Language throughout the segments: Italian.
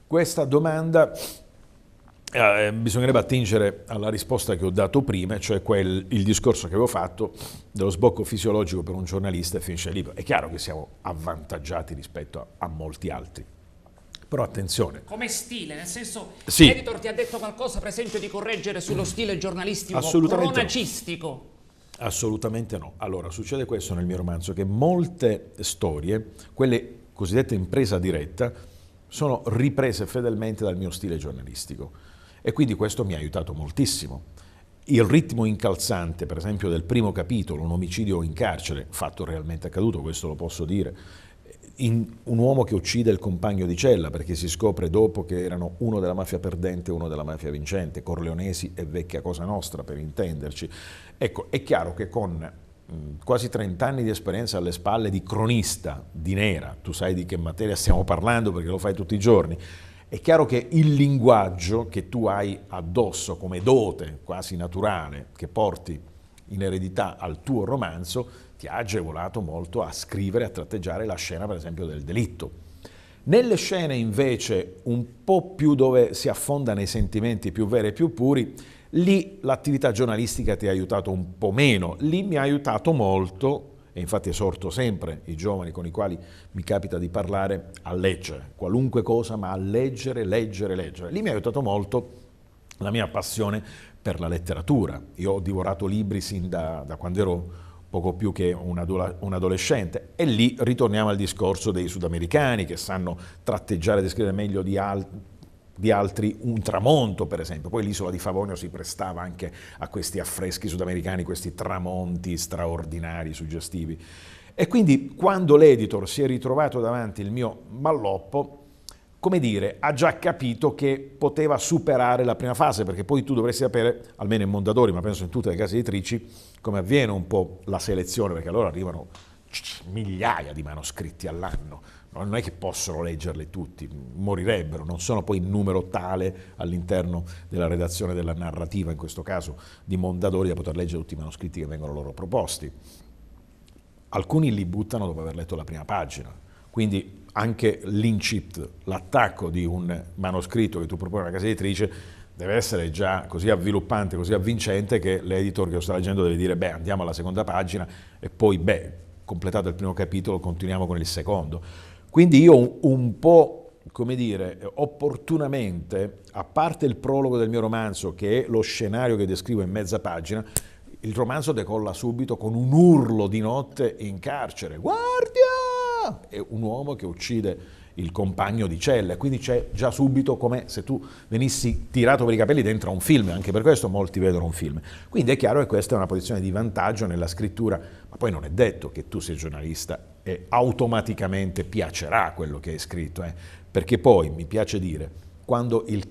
questa domanda bisognerebbe attingere alla risposta che ho dato prima, cioè il discorso che avevo fatto dello sbocco fisiologico per un giornalista e finisce il libro. È chiaro che siamo avvantaggiati rispetto a molti altri, però attenzione. Come stile, nel senso, Sì. l'editor ti ha detto qualcosa, per esempio, di correggere sullo stile giornalistico Assolutamente no. cronacistico? Assolutamente no. Allora, succede questo nel mio romanzo, che molte storie, quelle cosiddette in presa diretta, sono riprese fedelmente dal mio stile giornalistico. E quindi questo mi ha aiutato moltissimo. Il ritmo incalzante, per esempio, del primo capitolo, un omicidio in carcere, fatto realmente accaduto, questo lo posso dire, un uomo che uccide il compagno di cella perché si scopre dopo che erano uno della mafia perdente e uno della mafia vincente, Corleonesi e vecchia Cosa Nostra, per intenderci. Ecco, è chiaro che con quasi 30 anni di esperienza alle spalle di cronista di nera, tu sai di che materia stiamo parlando perché lo fai tutti i giorni, è chiaro che il linguaggio che tu hai addosso come dote quasi naturale, che porti in eredità al tuo romanzo, ti ha agevolato molto a scrivere, a tratteggiare la scena, per esempio, del delitto. Nelle scene invece un po' più dove si affonda nei sentimenti più veri e più puri, lì l'attività giornalistica ti ha aiutato un po' meno, lì mi ha aiutato molto, e infatti esorto sempre i giovani con i quali mi capita di parlare a leggere, qualunque cosa, ma a leggere, leggere, leggere. Lì mi ha aiutato molto la mia passione per la letteratura. Io ho divorato libri sin da quando ero poco più che un adolescente, e lì ritorniamo al discorso dei sudamericani che sanno tratteggiare e descrivere meglio di altri un tramonto, per esempio. Poi l'isola di Favonio si prestava anche a questi affreschi sudamericani, questi tramonti straordinari, suggestivi. E quindi quando l'editor si è ritrovato davanti il mio malloppo, come dire, ha già capito che poteva superare la prima fase, perché poi tu dovresti sapere, almeno in Mondadori, ma penso in tutte le case editrici, come avviene un po' la selezione, perché allora arrivano migliaia di manoscritti all'anno. Non è che possono leggerli tutti, morirebbero, non sono poi in numero tale all'interno della redazione della narrativa, in questo caso di Mondadori, da poter leggere tutti i manoscritti che vengono loro proposti. Alcuni li buttano dopo aver letto la prima pagina, quindi anche l'incipit, l'attacco di un manoscritto che tu proponi a una casa editrice deve essere già così avviluppante, così avvincente che l'editor che lo sta leggendo deve dire beh, andiamo alla seconda pagina e poi beh, completato il primo capitolo continuiamo con il secondo. Quindi io un po', come dire, opportunamente, a parte il prologo del mio romanzo, che è lo scenario che descrivo in mezza pagina, il romanzo decolla subito con un urlo di notte in carcere. Guardia! È un uomo che uccide il compagno di cella, quindi c'è già subito come se tu venissi tirato per i capelli dentro a un film, anche per questo molti vedono un film. Quindi è chiaro che questa è una posizione di vantaggio nella scrittura, ma poi non è detto che tu sei giornalista e automaticamente piacerà quello che hai scritto, perché poi mi piace dire, quando il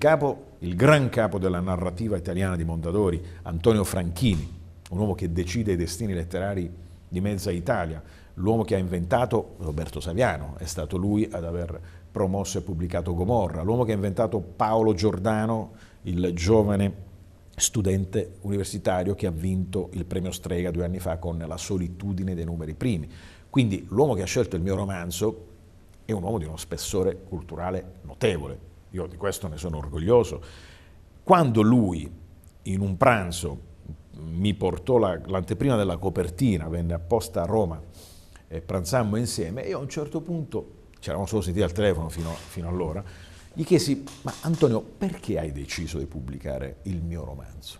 gran capo della narrativa italiana di Mondadori, Antonio Franchini, un uomo che decide i destini letterari di mezza Italia, l'uomo che ha inventato Roberto Saviano, è stato lui ad aver promosso e pubblicato Gomorra, l'uomo che ha inventato Paolo Giordano, il giovane studente universitario che ha vinto il premio Strega 2 anni fa con La solitudine dei numeri primi. Quindi l'uomo che ha scelto il mio romanzo è un uomo di uno spessore culturale notevole, io di questo ne sono orgoglioso. Quando lui, in un pranzo, mi portò l'anteprima della copertina, venne apposta a Roma e pranzammo insieme, e io a un certo punto, ci eravamo solo sentiti al telefono fino allora, gli chiesi, ma Antonio, perché hai deciso di pubblicare il mio romanzo?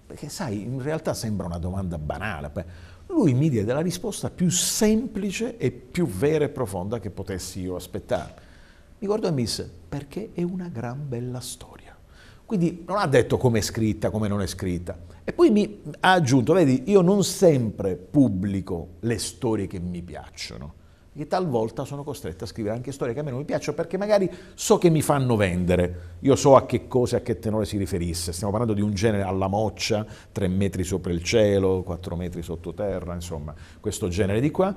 Perché sai, in realtà sembra una domanda banale. Lui mi diede la risposta più semplice e più vera e profonda che potessi io aspettare. Mi guardò e mi disse, perché è una gran bella storia. Quindi non ha detto come è scritta, come non è scritta. E poi mi ha aggiunto, vedi, io non sempre pubblico le storie che mi piacciono, perché talvolta sono costretto a scrivere anche storie che a me non mi piacciono, perché magari so che mi fanno vendere, io so a che cosa e a che tenore si riferisse, stiamo parlando di un genere alla Moccia, 3 metri sopra il cielo, 4 metri sottoterra, insomma, questo genere di qua.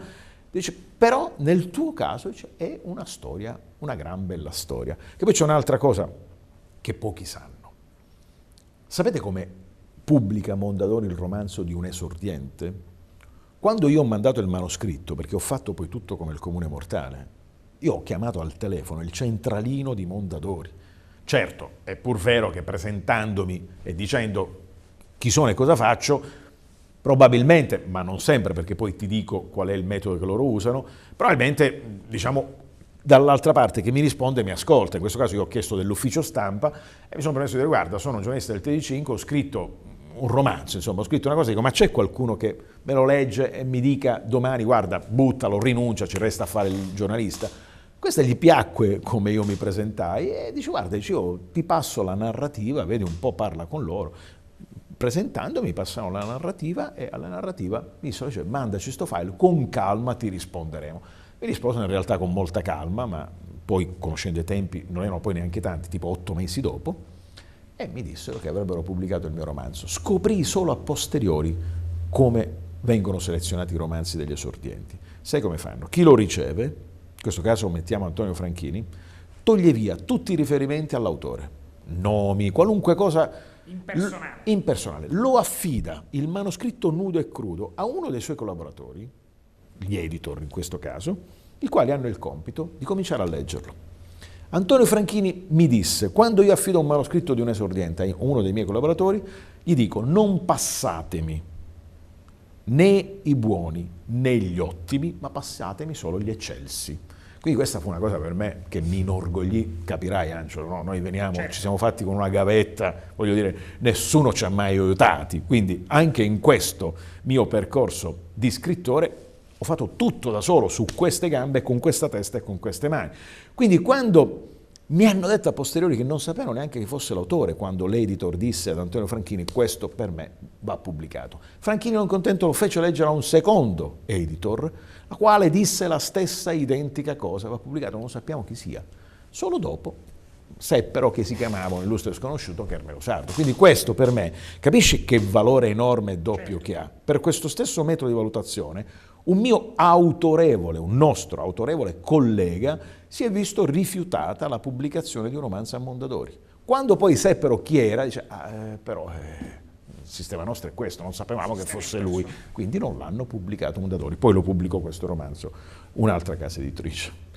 Dice, però nel tuo caso dice, è una storia, una gran bella storia. Che poi c'è un'altra cosa che pochi sanno. Sapete come pubblica Mondadori il romanzo di un esordiente? Quando io ho mandato il manoscritto, perché ho fatto poi tutto come il comune mortale, Io ho chiamato al telefono il centralino di Mondadori. Certo, è pur vero che presentandomi e dicendo chi sono e cosa faccio, probabilmente, ma non sempre perché poi ti dico qual è il metodo che loro usano, probabilmente, diciamo, dall'altra parte che mi risponde mi ascolta. In questo caso io ho chiesto dell'ufficio stampa e mi sono permesso di dire: guarda, sono un giornalista del TG5, ho scritto un romanzo, insomma, ho scritto una cosa, dico, ma c'è qualcuno che me lo legge e mi dica domani: guarda, buttalo, rinuncia, ci resta a fare il giornalista. Questa gli piacque come io mi presentai e dice: guarda, io ti passo la narrativa, vedi un po', parla con loro. Presentandomi passano la narrativa e alla narrativa mi dissero: cioè, mandaci sto file, con calma ti risponderemo. Mi risposero in realtà con molta calma, ma poi, conoscendo i tempi, non erano poi neanche tanti, tipo 8 mesi dopo, e mi dissero che avrebbero pubblicato il mio romanzo. Scoprì solo a posteriori come vengono selezionati i romanzi degli esordienti. Sai come fanno? Chi lo riceve, in questo caso mettiamo Antonio Franchini, toglie via tutti i riferimenti all'autore, nomi, qualunque cosa impersonale. Lo affida il manoscritto nudo e crudo a uno dei suoi collaboratori, gli editor in questo caso, i quali hanno il compito di cominciare a leggerlo. Antonio Franchini mi disse: quando io affido un manoscritto di un esordiente a uno dei miei collaboratori, gli dico: non passatemi né i buoni né gli ottimi, ma passatemi solo gli eccelsi. Quindi questa fu una cosa per me che mi inorgoglì, capirai Angelo, no? Noi veniamo, certo, ci siamo fatti con una gavetta, voglio dire, nessuno ci ha mai aiutati, quindi anche in questo mio percorso di scrittore ho fatto tutto da solo, su queste gambe, con questa testa e con queste mani. Quindi quando mi hanno detto a posteriori che non sapevano neanche che fosse l'autore, quando l'editor disse ad Antonio Franchini: questo per me va pubblicato. Franchini, non contento, lo fece leggere a un secondo editor, la quale disse la stessa identica cosa: va pubblicato, non sappiamo chi sia. Solo dopo seppero che si chiamava un illustre sconosciuto, Carmelo Sardo. Quindi questo per me, capisci che valore enorme e doppio che ha? Per questo stesso metodo di valutazione, un mio autorevole, un nostro autorevole collega si è visto rifiutata la pubblicazione di un romanzo a Mondadori. Quando poi seppero chi era, dice: però il sistema nostro è questo, non sapevamo che fosse lui, quindi non l'hanno pubblicato Mondadori. Poi lo pubblicò questo romanzo un'altra casa editrice.